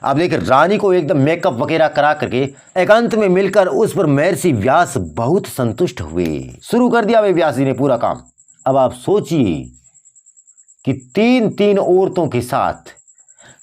अब देखिए रानी को एकदम मेकअप वगैरह करा करके एकांत में मिलकर उस पर महर्षि व्यास बहुत संतुष्ट हुए। शुरू कर दिया वे व्यास जी ने पूरा काम। अब आप सोचिए कि तीन तीन औरतों के साथ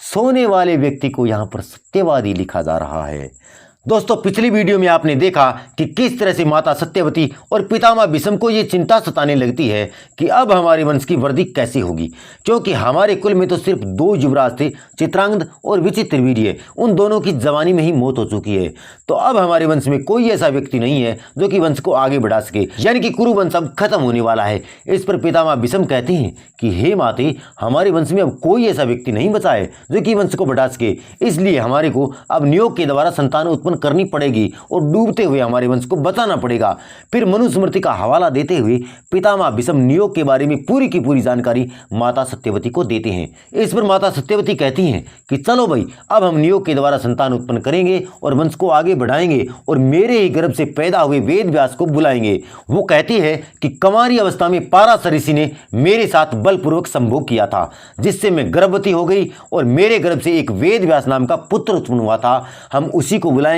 सोने वाले व्यक्ति को यहां पर सत्यवादी लिखा जा रहा है। दोस्तों पिछली वीडियो में आपने देखा कि किस तरह से माता सत्यवती और पितामह भीष्म को यह चिंता सताने लगती है कि अब हमारे वंश की वृद्धि कैसे होगी, क्योंकि हमारे कुल में तो सिर्फ दो युवराज थे, चित्रांगद और विचित्रवीर्य। उन दोनों की जवानी में ही मौत हो चुकी है, तो अब हमारे वंश में कोई ऐसा व्यक्ति नहीं है जो कि वंश को आगे बढ़ा सके, यानी कि कुरु वंश अब खत्म होने वाला है। इस पर पितामह भीष्म कहते हैं कि हे माते, हमारे वंश में अब कोई ऐसा व्यक्ति नहीं बचा है जो कि वंश को बढ़ा सके, इसलिए हमारे को अब नियोग के द्वारा संतान उत्पन्न करनी पड़ेगी और डूबते हुए हमारे वंश को बचाना पड़ेगा। फिर मनुस्मृति का हवाला देते हुए पितामह भीष्म नियोग के बारे में पूरी की पूरी जानकारी माता सत्यवती को देते हैं। इस पर माता सत्यवती कहती हैं कि चलो भाई, अब हम नियोग के द्वारा संतान उत्पन्न करेंगे और वंश को आगे बढ़ाएंगे और मेरे ही गर्भ से पैदा हुए वेद व्यास को बुलाएंगे। वो कहती है कि कुमारी अवस्था में पाराशर ऋषि ने मेरे साथ बलपूर्वक संभोग किया था, जिससे मैं गर्भवती हो गई और मेरे गर्भ से एक वेद व्यास नाम का पुत्र उत्पन्न हुआ था। हम उसी को बुलाएंगे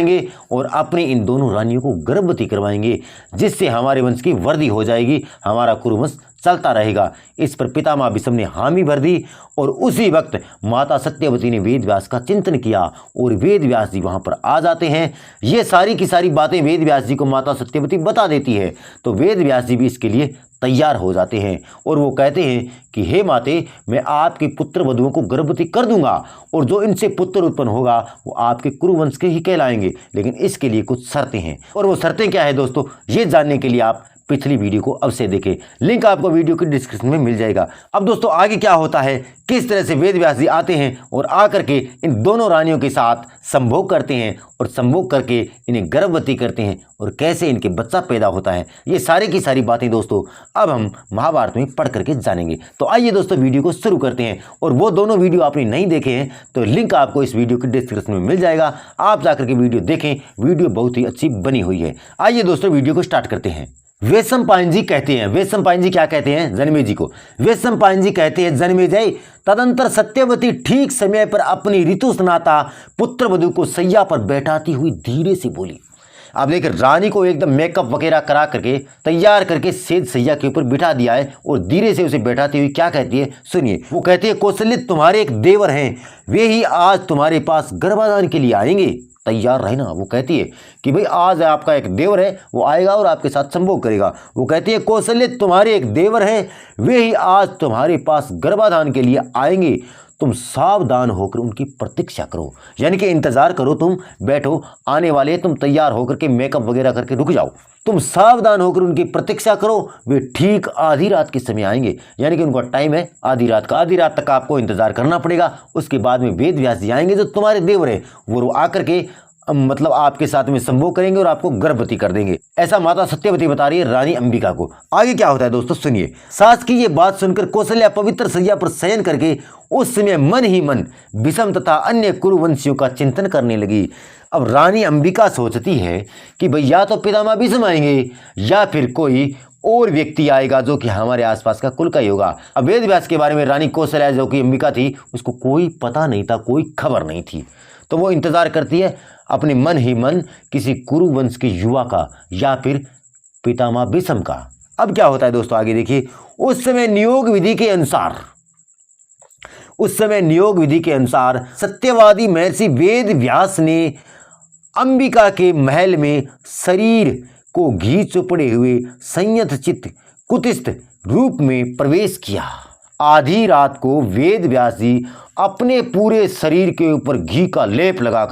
और अपनी इन दोनों रानियों को गर्भवती करवाएंगे, जिससे हमारे वंश की वृद्धि हो जाएगी, हमारा कुरुवंश चलता रहेगा। इस पर पितामह भीष्म ने हामी भर दी और उसी वक्त माता सत्यवती ने वेद व्यास का चिंतन किया और वेद व्यास जी वहां पर आ जाते हैं। ये सारी की सारी बातें वेद व्यास जी को माता सत्यवती बता देती है, तो वेद व्यास जी भी इसके लिए तैयार हो जाते हैं और वो कहते हैं कि हे माते, मैं आपके पुत्र वधुओं को गर्भवती कर दूंगा और जो इनसे पुत्र उत्पन्न होगा वो आपके कुरुवंश के ही कहलाएंगे, लेकिन इसके लिए कुछ शर्तें हैं। और वो शर्तें क्या है दोस्तों, ये जानने के लिए आप पिछली वीडियो को अवश्य देखें, लिंक आपको वीडियो के डिस्क्रिप्शन में मिल जाएगा। अब दोस्तों आगे क्या होता है, किस तरह से वेद व्यास जी आते हैं और आकर के इन दोनों रानियों के साथ संभोग करते हैं और संभोग करके इन्हें गर्भवती करते हैं और कैसे इनके बच्चा पैदा होता है, ये सारी की सारी बातें दोस्तों अब हम महाभारत में पढ़ करके जानेंगे। तो आइए दोस्तों वीडियो को शुरू करते हैं। और वो दोनों वीडियो आपने नहीं देखे हैं तो लिंक आपको इस वीडियो के डिस्क्रिप्शन में मिल जाएगा, आप जाकर के वीडियो देखें, वीडियो बहुत ही अच्छी बनी हुई है। आइए दोस्तों वीडियो को स्टार्ट करते हैं। वैशंपायन जी कहते हैं, वैशंपायन जी क्या कहते हैं जन्मे जी को, वैशंपायन जी कहते हैं जन्मेजय, तदंतर सत्यवती ठीक समय पर अपनी ऋतु स्नाता पुत्र वधु को सैया पर बैठाती हुई धीरे से बोली। अब देखिए रानी को एकदम मेकअप वगैरह करा करके तैयार करके सेज सैया के ऊपर बिठा दिया है और धीरे से उसे बैठाती हुई क्या कहती है सुनिए। वो कहती है कौशल्य तुम्हारे एक देवर हैं, वे ही आज तुम्हारे पास गर्भाधान के लिए आएंगे, तैयार रहना। वो कहती है कि भाई आज आपका एक देवर है, वो आएगा और आपके साथ संभोग करेगा। वो कहती है कौशल्य तुम्हारे एक देवर हैं, वे ही आज तुम्हारे पास गर्भाधान के लिए आएंगे, तुम सावधान होकर उनकी प्रतीक्षा करो, यानी कि इंतजार करो, तुम बैठो, आने वाले, तुम तैयार होकर के मेकअप वगैरह करके रुक जाओ, तुम सावधान होकर उनकी प्रतीक्षा करो, वे ठीक आधी रात के समय आएंगे, यानी कि उनका टाइम है आधी रात का, आधी रात तक आपको इंतजार करना पड़ेगा। उसके बाद में वेद व्यास जी आएंगे जो तुम्हारे देवर है, वो आकर के मतलब आपके साथ में संभोग करेंगे और आपको गर्भवती कर देंगे। ऐसा माता सत्यवती बता रही है रानी अंबिका को। आगे क्या होता है दोस्तों सुनिए। सास की ये बात सुनकर कौशल्या पवित्र सैया पर शयन करके उस समय मन ही मन भीष्म तथा अन्य कुरुवंशियों का चिंतन करने लगी। अब रानी अंबिका सोचती है कि भाई या तो पितामह भीष्म आएंगे या फिर कोई और व्यक्ति आएगा जो कि हमारे आसपास का कुल का ही होगा। अब वेद व्यास के बारे में रानी कौशल्या जो कि अंबिका थी उसको कोई पता नहीं था, कोई खबर नहीं थी, तो वो इंतजार करती है अपने मन ही मन किसी कुरुवंश के युवा का या फिर पितामह भीष्म का। अब क्या होता है दोस्तों आगे देखिए। उस समय नियोग विधि के अनुसार सत्यवादी महर्षि वेद व्यास ने अंबिका के महल में शरीर को घी चुपड़े हुए संयत चित्त कुतिस्थ रूप में प्रवेश किया। आधी रात को वेद व्यास जी अपने पूरे शरीर के ऊपर घी का लेप लगा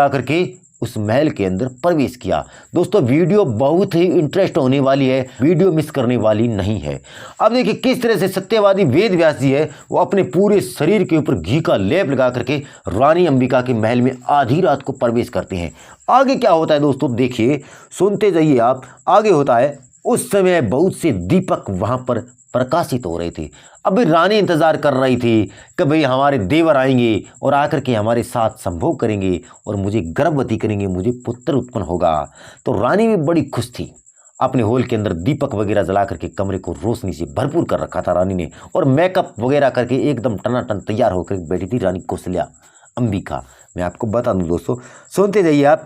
करके उस महल के अंदर प्रवेश किया। दोस्तों वीडियो बहुत ही इंटरेस्ट होने वाली है, वीडियो मिस करने वाली नहीं है। अब देखिए किस तरह से सत्यवादी वेद व्यास जी है वो अपने पूरे शरीर के ऊपर घी का लेप लगा करके रानी अंबिका के महल में आधी रात को प्रवेश करते हैं। आगे क्या होता है दोस्तों देखिए, सुनते जाइए आप। आगे होता है उस समय बहुत से दीपक वहां पर प्रकाशित हो रहे थे। अभी रानी इंतजार कर रही थी कि भाई हमारे देवर आएंगे और आकर के हमारे साथ संभोग करेंगे और मुझे गर्भवती करेंगे, मुझे पुत्र उत्पन्न होगा। तो रानी भी बड़ी खुश थी। अपने हॉल के अंदर दीपक वगैरह जला करके कमरे को रोशनी से भरपूर कर रखा था रानी ने, और मेकअप वगैरह करके एकदम टनाटन तैयार होकर बैठी थी रानी कौशल्या अंबिका। मैं आपको बता दूं दोस्तों, सुनते जाइए आप।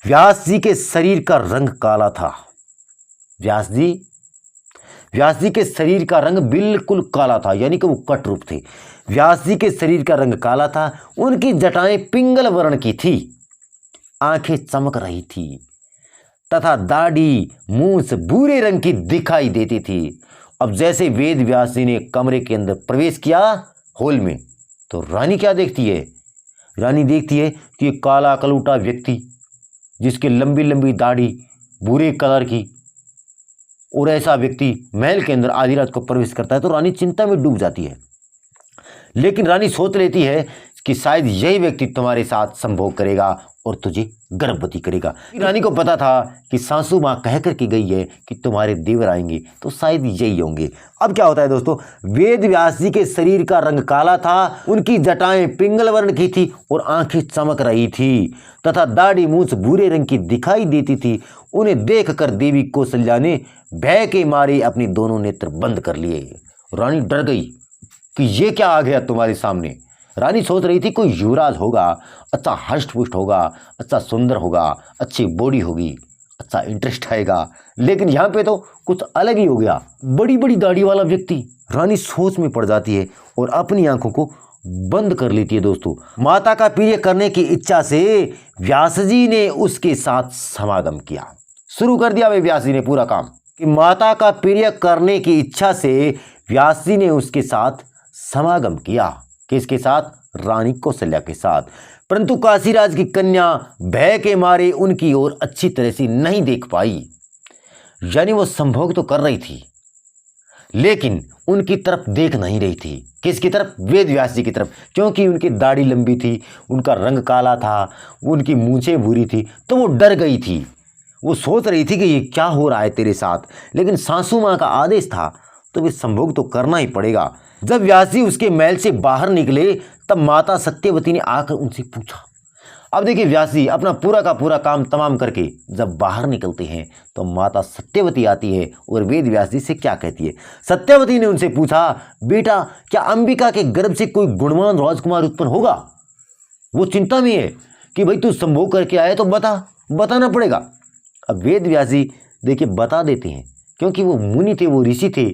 व्यास जी के शरीर का रंग काला था। व्यास जी के शरीर का रंग बिल्कुल काला था, यानी कि वो कट रूप थे। व्यास जी के शरीर का रंग काला था, उनकी जटाएं पिंगल वर्ण की थी, आंखें चमक रही थी तथा दाढ़ी मूंछ भूरे रंग की दिखाई देती थी। अब जैसे वेद व्यास जी ने कमरे के अंदर प्रवेश किया हॉल में, तो रानी क्या देखती है? रानी देखती है कि एक काला कलूटा व्यक्ति जिसके लंबी लंबी दाढ़ी भूरे कलर की, और ऐसा व्यक्ति महल के अंदर आधी रात को प्रवेश करता है, तो रानी चिंता में डूब जाती है। लेकिन रानी सोच लेती है कि शायद यही व्यक्ति तुम्हारे साथ संभोग करेगा और तुझे गर्भवती करेगा। रानी को पता था कि सासू माँ कह करके गई है कि तुम्हारे देवर आएंगे, तो शायद यही होंगे। अब क्या होता है दोस्तों, वेद व्यास जी के शरीर का रंग काला था, उनकी जटाएं पिंगल वर्ण की थी और आंखें चमक रही थी तथा दाढ़ी मूंछ भूरे रंग की दिखाई देती थी। उन्हें देखकर देवी कौशल्या ने भय के मारे अपने दोनों नेत्र बंद कर लिए। रानी डर गई कि ये क्या आ गया तुम्हारे सामने। रानी सोच रही थी कोई युवराज होगा, अच्छा हष्ट-पुष्ट होगा, अच्छा सुंदर होगा, अच्छी बॉडी होगी, अच्छा इंटरेस्ट आएगा, लेकिन यहाँ पे तो कुछ अलग ही हो गया, बड़ी बड़ी दाढ़ी वाला व्यक्ति। रानी सोच में पड़ जाती है और अपनी आंखों को बंद कर लेती है। दोस्तों, माता का प्रिय करने की इच्छा से व्यास जी ने उसके साथ समागम किया। शुरू कर दिया वे व्यास जी ने पूरा काम कि माता का प्रिय करने की इच्छा से व्यास जी ने उसके साथ समागम किया। किसके साथ? रानी कौशल्या के साथ। परंतु काशीराज की कन्या भय के मारे उनकी ओर अच्छी तरह से नहीं देख पाई, यानी वो संभोग तो कर रही थी लेकिन उनकी तरफ देख नहीं रही थी। किसकी तरफ? वेद व्यास जी की तरफ, क्योंकि उनकी दाढ़ी लंबी थी, उनका रंग काला था, उनकी मूंछें भूरी थी, तो वो डर गई थी। वो सोच रही थी कि ये क्या हो रहा है तेरे साथ, लेकिन सासू माँ का आदेश था तो वे संभोग तो करना ही पड़ेगा। जब व्यास जी उसके महल से बाहर निकले तब माता सत्यवती ने आकर उनसे पूछा। अब देखिए, व्यास जी अपना पूरा का पूरा काम तमाम करके जब बाहर निकलते हैं तो माता सत्यवती आती है और वेद व्यास जी से क्या कहती है। सत्यवती ने उनसे पूछा, बेटा क्या अंबिका के गर्भ से कोई गुणवान राजकुमार उत्पन्न होगा? वो चिंता में है कि भाई तू संभोग करके आए तो बताना पड़ेगा। अब वेद व्यास जी देखिए बता देते हैं, क्योंकि वो मुनि थे, वो ऋषि थे,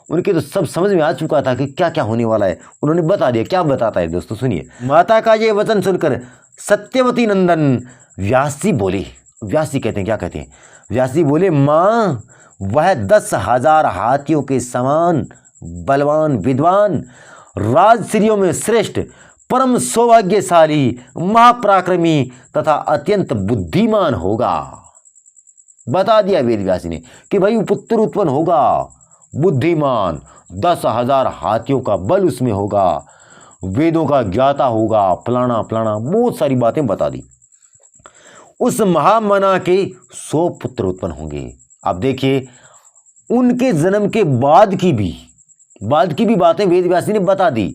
उनके तो सब समझ में आ चुका था कि क्या क्या होने वाला है। उन्होंने बता दिया। क्या बताता है दोस्तों, सुनिए। माता का ये वचन सुनकर सत्यवती नंदन व्यास जी बोले। व्यास जी कहते हैं, क्या कहते हैं? व्यास जी बोले, माँ वह 10,000 हाथियों के समान बलवान, विद्वान, राजश्रियों में श्रेष्ठ, परम सौभाग्यशाली, महापराक्रमी तथा अत्यंत बुद्धिमान होगा। बता दिया वेद व्यास ने कि भाई पुत्र उत्पन्न होगा, बुद्धिमान, 10,000 हाथियों का बल उसमें होगा, वेदों का ज्ञाता होगा, फलाना फलाना बहुत सारी बातें बता दी। उस महामना के 100 पुत्र उत्पन्न होंगे। अब देखिए, उनके जन्म के बाद की भी बातें वेद व्यास ने बता दी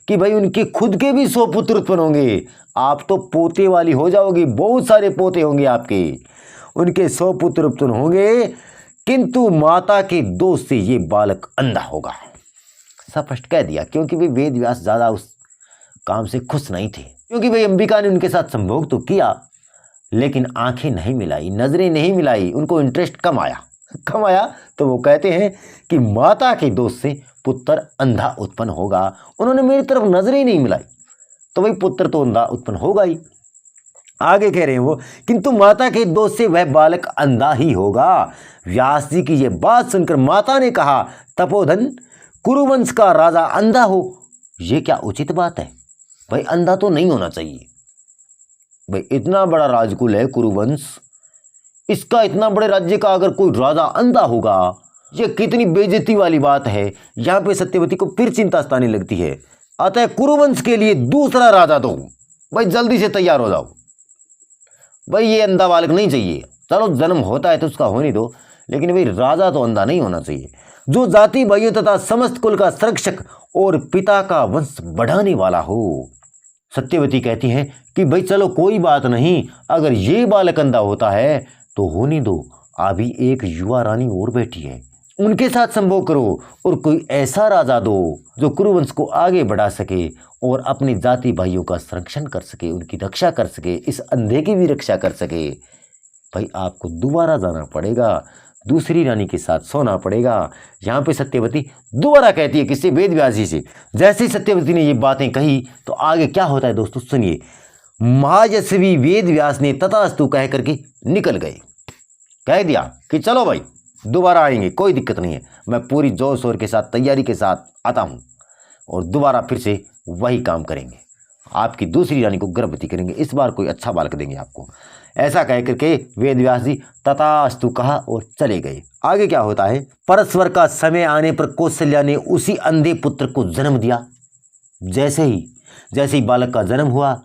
कि भाई उनके खुद के भी 100 पुत्र उत्पन्न होंगे। आप तो पोते वाली हो जाओगी, बहुत सारे पोते होंगे आपके। उनके 100 पुत्र उत्पन्न होंगे, किंतु माता के दोष से ये बालक अंधा होगा। स्पष्ट कह दिया, क्योंकि वे वेद व्यास ज्यादा उस काम से खुश नहीं थे, क्योंकि भाई अंबिका ने उनके साथ संभोग तो किया लेकिन आंखें नहीं मिलाई, नजरें नहीं मिलाई, उनको इंटरेस्ट कम आया। तो वो कहते हैं कि माता के दोष से पुत्र अंधा उत्पन्न होगा। उन्होंने मेरी तरफ नजरें नहीं मिलाई तो भाई पुत्र तो अंधा उत्पन्न होगा ही। आगे कह रहे हैं वो, किंतु माता के दोष से वह बालक अंधा ही होगा। व्यास जी की यह बात सुनकर माता ने कहा, तपोधन, कुरुवंश का राजा अंधा हो, यह क्या उचित बात है? भाई अंधा तो नहीं होना चाहिए। भाई इतना बड़ा राजकुल है कुरुवंश, इसका इतना बड़े राज्य का अगर कोई राजा अंधा होगा, यह कितनी बेइज्जती वाली बात है। यहां पे सत्यवती को फिर चिंता सताने लगती है। अतः कुरुवंश के लिए दूसरा राजा दो। भाई जल्दी से तैयार हो जाओ, भाई ये अंधा बालक नहीं चाहिए। चलो जन्म होता है तो उसका होने दो, लेकिन भाई राजा तो अंधा नहीं होना चाहिए, जो जाति भाइयों तथा समस्त कुल का संरक्षक और पिता का वंश बढ़ाने वाला हो। सत्यवती कहती हैं कि भाई चलो कोई बात नहीं, अगर ये बालक अंधा होता है तो होने दो, अभी एक युवा रानी और बैठी है, उनके साथ संभोग करो और कोई ऐसा राजा दो जो कुरुवंश को आगे बढ़ा सके और अपने जाति भाइयों का संरक्षण कर सके, उनकी रक्षा कर सके, इस अंधे की भी रक्षा कर सके। भाई आपको दोबारा जाना पड़ेगा, दूसरी रानी के साथ सोना पड़ेगा। यहाँ पे सत्यवती दोबारा कहती है किससे? वेद व्यास जी से। जैसे ही सत्यवती ने ये बातें कही तो आगे क्या होता है दोस्तों सुनिए। महायशवी वेद व्यास ने तथास्तु कह करके निकल गए। कह दिया कि चलो भाई दोबारा आएंगे, कोई दिक्कत नहीं है, मैं पूरी जोर शोर के साथ तैयारी के साथ आता हूँ और दोबारा फिर से वही काम करेंगे, आपकी दूसरी रानी को गर्भवती करेंगे, इस बार कोई अच्छा बालक देंगे आपको। ऐसा कह करके वेद व्यास जी तथास्तु कहा और चले गए। आगे क्या होता है? परस्वर का समय आने पर कौशल्या ने उसी अंधे पुत्र को जन्म दिया। जैसे ही बालक का जन्म हुआ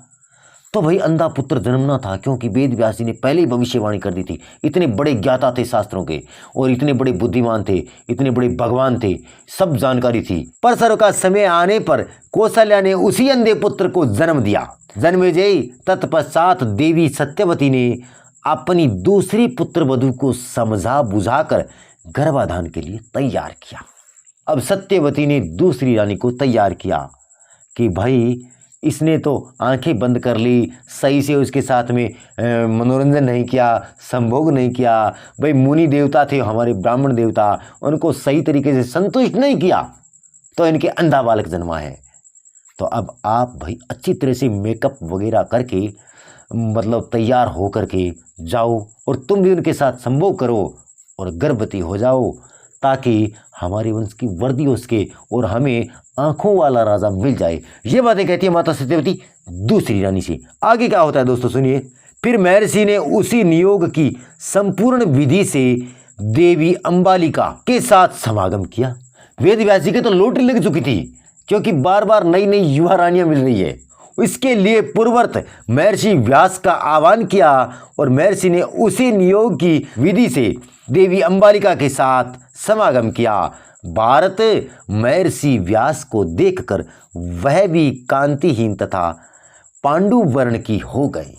तो भाई अंधा पुत्र जन्मना था, क्योंकि वेद व्यास जी ने पहले ही भविष्यवाणी कर दी थी। इतने बड़े ज्ञाता थे शास्त्रों के और इतने बड़े बुद्धिमान थे, इतने बड़े भगवान थे, सब जानकारी थी। परसर का समय आने पर कौशल्या ने उसी अंधे पुत्र को जन्म दिया। जन्मेजय तत्पश्चात देवी सत्यवती ने अपनी दूसरी पुत्र वधू को समझा बुझाकर गर्भाधान के लिए तैयार किया। अब सत्यवती ने दूसरी रानी को तैयार किया कि भाई इसने तो आंखें बंद कर ली, सही से उसके साथ में मनोरंजन नहीं किया, संभोग नहीं किया। भाई मुनि देवता थे हमारे, ब्राह्मण देवता, उनको सही तरीके से संतुष्ट नहीं किया तो इनके अंधा बालक जन्मा है। तो अब आप भाई अच्छी तरह से मेकअप वगैरह करके मतलब तैयार हो करके जाओ और तुम भी उनके साथ संभोग करो और गर्भवती हो जाओ, ताकि हमारे वंश की वृद्धि हो सके और हमें आंखों वाला राजा मिल जाए। ये बातें कहती है माता सत्यवती दूसरी रानी से। आगे क्या होता है दोस्तों सुनिए। फिर महर्षि ने उसी नियोग की संपूर्ण विधि से देवी अंबालिका के साथ समागम किया। वेद व्यास जी के तो लॉटरी लग चुकी थी, क्योंकि बार बार नई नई युवा रानियां मिल रही है। इसके लिए पूर्ववत महर्षि व्यास का आह्वान किया और महर्षि ने उसी नियोग की विधि से देवी अंबालिका के साथ समागम किया। भारत महर्षि व्यास को देखकर वह भी कांतिहीन तथा पांडु वर्ण की हो गई।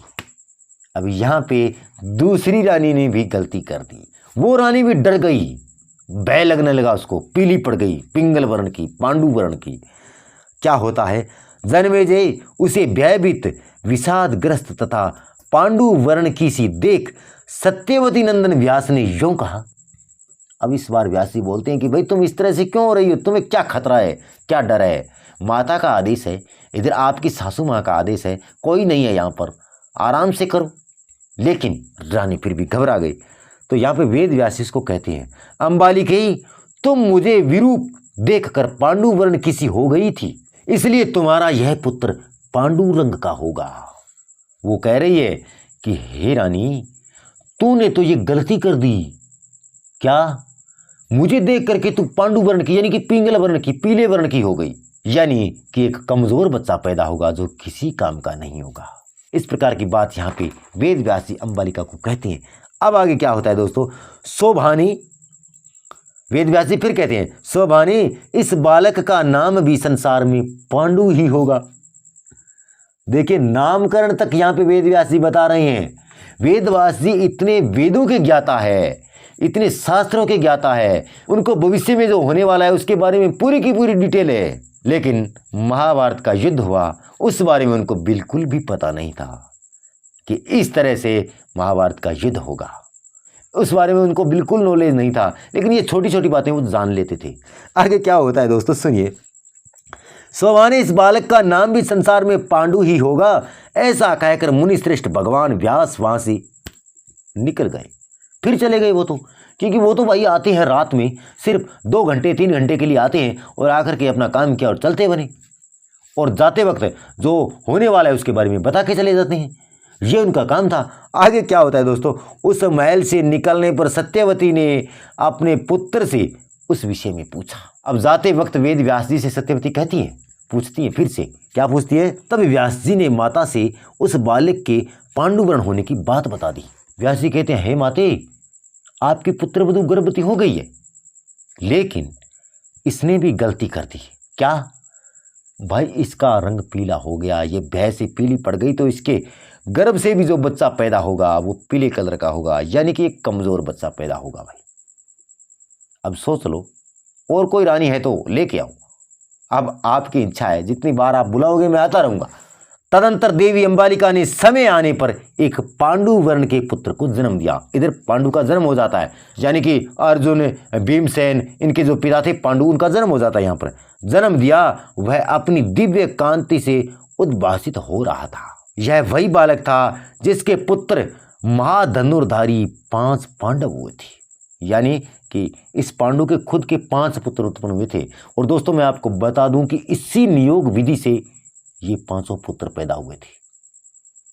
अब यहाँ पे दूसरी रानी ने भी गलती कर दी। वो रानी भी डर गई, भय लगने लगा उसको, पीली पड़ गई, पिंगल वर्ण की, पांडु वर्ण की। क्या होता है? जन्मेजय उसे भयभीत, विषादग्रस्त तथा पांडु वर्ण की सी देख सत्यवती नंदन व्यास ने यूं कहा। अब इस बार व्यास जी बोलते हैं कि भाई तुम इस तरह से क्यों हो रही हो, तुम्हें क्या खतरा है, क्या डर है? माता का आदेश है, इधर आपकी सासू माँ का आदेश है, कोई नहीं है यहाँ पर, आराम से करो। लेकिन रानी फिर भी घबरा गई। तो यहाँ पे वेद व्यास इसको कहते हैं, अंबालिके तुम मुझे विरूप देखकर पांडु वर्ण की सी हो गई थी, इसलिए तुम्हारा यह पुत्र पांडु रंग का होगा। वो कह रही है कि हे रानी तूने तो ये गलती कर दी। क्या? मुझे देख करके तू पांडु वर्ण की यानी कि पिंगल वर्ण की, पीले वर्ण की हो गई, यानी कि एक कमजोर बच्चा पैदा होगा जो किसी काम का नहीं होगा। इस प्रकार की बात यहाँ पे वेद व्यास जी अंबालिका को कहते हैं। अब आगे क्या होता है दोस्तों। शोभानी, वेद व्यास जी फिर कहते हैं, शोभानी इस बालक का नाम भी संसार में पांडु ही होगा। देखिए नामकरण तक यहाँ पे वेद व्यास जी बता रहे हैं। वेद व्यास जी इतने वेदों के ज्ञाता है, इतने शास्त्रों के ज्ञाता है, उनको भविष्य में जो होने वाला है उसके बारे में पूरी की पूरी डिटेल है। लेकिन महाभारत का युद्ध हुआ उस बारे में उनको बिल्कुल भी पता नहीं था कि इस तरह से महाभारत का युद्ध होगा, उस बारे में उनको बिल्कुल नॉलेज नहीं था। लेकिन ये छोटी छोटी बातें वो जान लेते थे। आगे क्या होता है दोस्तों सुनिए। शोभानी इस बालक का नाम भी संसार में पांडु ही होगा, ऐसा कहकर मुनि श्रेष्ठ भगवान व्यास वहां से निकल गए। फिर चले गए वो तो, क्योंकि वो तो भाई आते हैं रात में, सिर्फ 2 घंटे 3 घंटे के लिए आते हैं और आकर के अपना काम किया और चलते बने, और जाते वक्त जो होने वाला है उसके बारे में बता के चले जाते हैं। ये उनका काम था। आगे क्या होता है दोस्तों। उस महल से निकलने पर सत्यवती ने अपने पुत्र से उस विषय में पूछा। अब जाते वक्त वेद व्यास जी से सत्यवती कहती है, पूछती है फिर से, क्या पूछती है? तब व्यास जी ने माता से उस बालक के पांडुवर्ण होने की बात बता दी। व्यास जी कहते हैं, हे माते आपकी पुत्रवधू गर्भवती हो गई है, लेकिन इसने भी गलती कर दी। क्या? भाई इसका रंग पीला हो गया, ये भय से पीली पड़ गई, तो इसके गर्भ से भी जो बच्चा पैदा होगा वो पीले कलर का होगा, यानी कि एक कमजोर बच्चा पैदा होगा। भाई अब सोच लो, और कोई रानी है तो लेके आओ, अब आपकी इच्छा है, जितनी बार आप बुलाओगे मैं आता रहूंगा। तदंतर देवी अंबालिका ने समय आने पर एक पांडु वर्ण के पुत्र को जन्म दिया। इधर पांडु का जन्म हो जाता है, यानी कि अर्जुन, भीमसेन, इनके जो पिता थे पांडु, उनका जन्म हो जाता है। यहाँ पर जन्म दिया, वह अपनी दिव्य कांति से उद्भासित हो रहा था। यह वही बालक था जिसके पुत्र महाधनुर्धारी 5 पांडव हुए थे, यानी कि इस पांडु के खुद के 5 पुत्र उत्पन्न हुए थे। और दोस्तों मैं आपको बता दूं कि इसी नियोग विधि से ये 5 पुत्र पैदा हुए थे।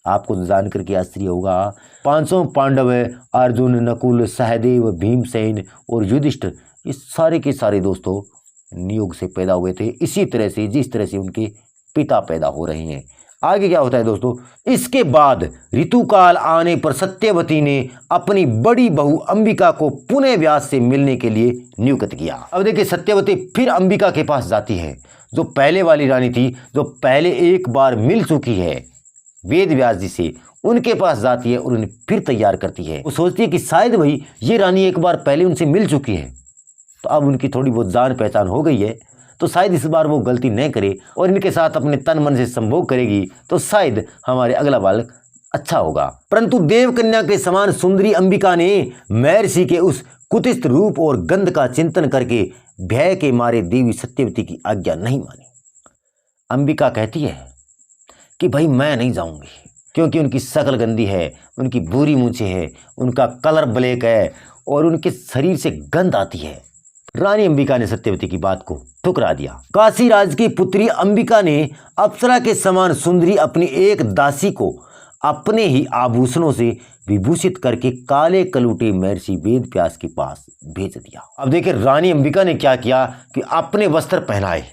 आपको जान करके आश्चर्य होगा, 5 पांडव अर्जुन, नकुल, सहदेव, भीमसेन और युधिष्ठिर, ये सारे के सारे दोस्तों नियोग से पैदा हुए थे, इसी तरह से जिस तरह से उनके पिता पैदा हो रहे हैं। आगे क्या होता है दोस्तों, इसके बाद ऋतुकाल आने पर सत्यवती ने अपनी बड़ी बहू अंबिका को पुनः व्यास से मिलने के लिए नियुक्त किया। अब देखिए सत्यवती फिर अंबिका के पास जाती है, जो पहले वाली रानी थी, जो पहले एक बार मिल चुकी है वेद व्यास जी से, उनके पास जाती है और उन्हें फिर तैयार करती है। वो सोचती है कि शायद भाई ये रानी एक बार पहले उनसे मिल चुकी है, तो अब उनकी थोड़ी बहुत जान पहचान हो गई है, तो शायद इस बार वो गलती नहीं करे और इनके साथ अपने तन मन से संभोग करेगी, तो शायद हमारे अगला बालक अच्छा होगा। परंतु देवकन्या के समान सुंदरी अंबिका ने महर्षि के उस कुत्सित रूप और गंध का चिंतन करके भय के मारे देवी सत्यवती की आज्ञा नहीं मानी। अंबिका कहती है कि भाई मैं नहीं जाऊंगी, क्योंकि उनकी शक्ल गंदी है, उनकी बुरी मूंछें है, उनका कलर ब्लैक है और उनके शरीर से गंध आती है। रानी अंबिका ने सत्यवती की बात को ठुकरा दिया। काशीराज की पुत्री अंबिका ने अप्सरा के समान सुंदरी अपनी एक दासी को अपने ही आभूषणों से विभूषित करके काले कलूटे महर्षि वेद व्यास के पास भेज दिया। अब देखिए रानी अंबिका ने क्या किया कि अपने वस्त्र पहनाए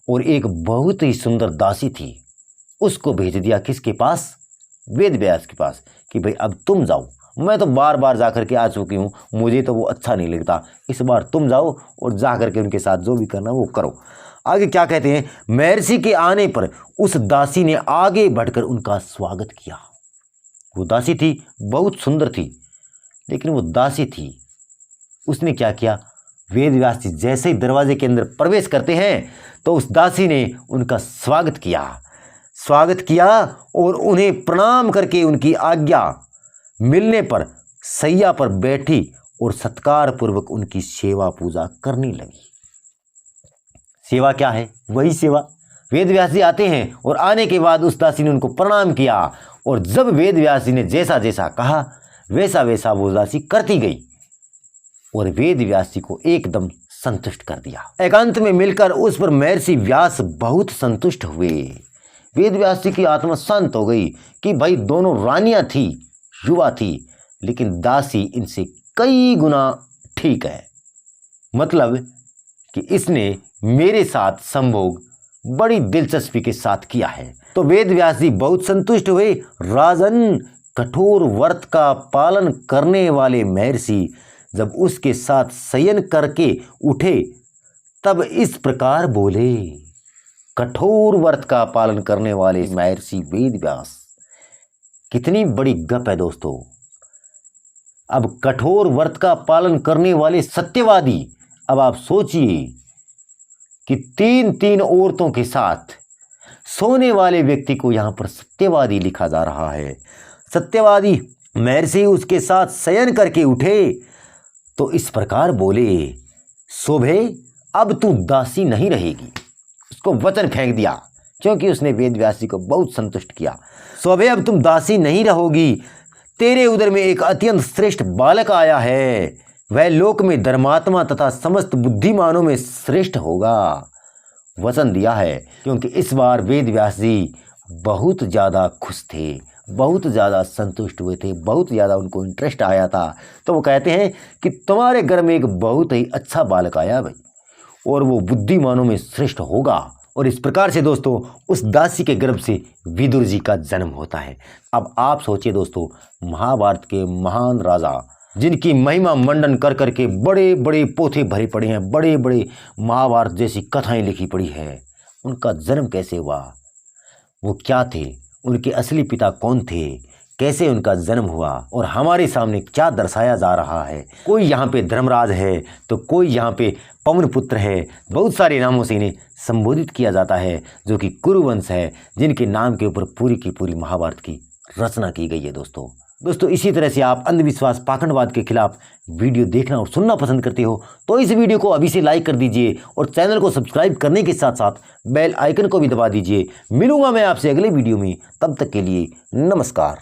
और एक बहुत ही सुंदर दासी थी उसको भेज दिया, किसके पास, वेद व्यास के पास, कि भाई अब तुम जाओ, मैं तो बार बार जा करके आ चुकी हूँ, मुझे तो वो अच्छा नहीं लगता, इस बार तुम जाओ और जा करके उनके साथ जो भी करना वो करो। आगे क्या कहते हैं, महर्षि के आने पर उस दासी ने आगे बढ़कर उनका स्वागत किया। वो दासी थी, बहुत सुंदर थी, लेकिन वो दासी थी, उसने क्या किया, वेद व्यास जी जैसे ही दरवाजे के अंदर प्रवेश करते हैं तो उस दासी ने उनका स्वागत किया और उन्हें प्रणाम करके उनकी आज्ञा मिलने पर सैया पर बैठी और सत्कार पूर्वक उनकी सेवा पूजा करने लगी। सेवा क्या है, वही सेवा, वेद व्यास जी आते हैं और आने के बाद उस दासी ने उनको प्रणाम किया और जब वेद व्यास जी ने जैसा जैसा कहा वैसा वैसा वो दासी करती गई और वेद व्यास जी को एकदम संतुष्ट कर दिया। एकांत में मिलकर उस पर महर्षि व्यास बहुत संतुष्ट हुए। वेद व्यास जी की आत्मा शांत हो गई कि भाई दोनों रानियां थी, युवा थी, लेकिन दासी इनसे कई गुना ठीक है, मतलब कि इसने मेरे साथ संभोग बड़ी दिलचस्पी के साथ किया है। तो वेद व्यास जी बहुत संतुष्ट हुए। राजन, कठोर व्रत का पालन करने वाले महर्षि जब उसके साथ शयन करके उठे तब इस प्रकार बोले। कठोर व्रत का पालन करने वाले महर्षि वेद व्यास, कितनी बड़ी गप है दोस्तों। अब कठोर व्रत का पालन करने वाले सत्यवादी, अब आप सोचिए कि 3 औरतों के साथ सोने वाले व्यक्ति को यहां पर सत्यवादी लिखा जा रहा है। सत्यवादी महर्षि उसके साथ शयन करके उठे तो इस प्रकार बोले, शोभे अब तू दासी नहीं रहेगी। उसको वचन फेंक दिया क्योंकि उसने वेद व्यास जी को बहुत संतुष्ट किया। शोभे अब तुम दासी नहीं रहोगी, तेरे उदर में एक अत्यंत श्रेष्ठ बालक आया है, वह लोक में धर्मात्मा तथा समस्त बुद्धिमानों में श्रेष्ठ होगा। वचन दिया है, क्योंकि इस बार वेद व्यास जी बहुत ज़्यादा खुश थे, बहुत ज़्यादा संतुष्ट हुए थे, बहुत ज़्यादा उनको इंटरेस्ट आया था। तो वो कहते हैं कि तुम्हारे घर में एक बहुत ही अच्छा बालक आया भाई, और वो बुद्धिमानों में श्रेष्ठ होगा। और इस प्रकार से दोस्तों उस दासी के गर्भ से विदुर जी का जन्म होता है। अब आप सोचिए दोस्तों, महाभारत के महान राजा जिनकी महिमा मंडन कर करके बड़े बड़े पोथे भरे पड़े हैं, बड़े बड़े महाभारत जैसी कथाएं लिखी पड़ी है, उनका जन्म कैसे हुआ, वो क्या थे, उनके असली पिता कौन थे, कैसे उनका जन्म हुआ और हमारे सामने क्या दर्शाया जा रहा है। कोई यहाँ पे धर्मराज है तो कोई यहाँ पे पवन पुत्र है, बहुत सारे नामों से इन्हें संबोधित किया जाता है, जो कि कुरुवंश है, जिनके नाम के ऊपर पूरी की पूरी महाभारत की रचना की गई है। दोस्तों इसी तरह से आप अंधविश्वास पाखंडवाद के खिलाफ वीडियो देखना और सुनना पसंद करते हो तो इस वीडियो को अभी से लाइक कर दीजिए और चैनल को सब्सक्राइब करने के साथ साथ बेल आइकन को भी दबा दीजिए। मिलूंगा मैं आपसे अगले वीडियो में, तब तक के लिए नमस्कार।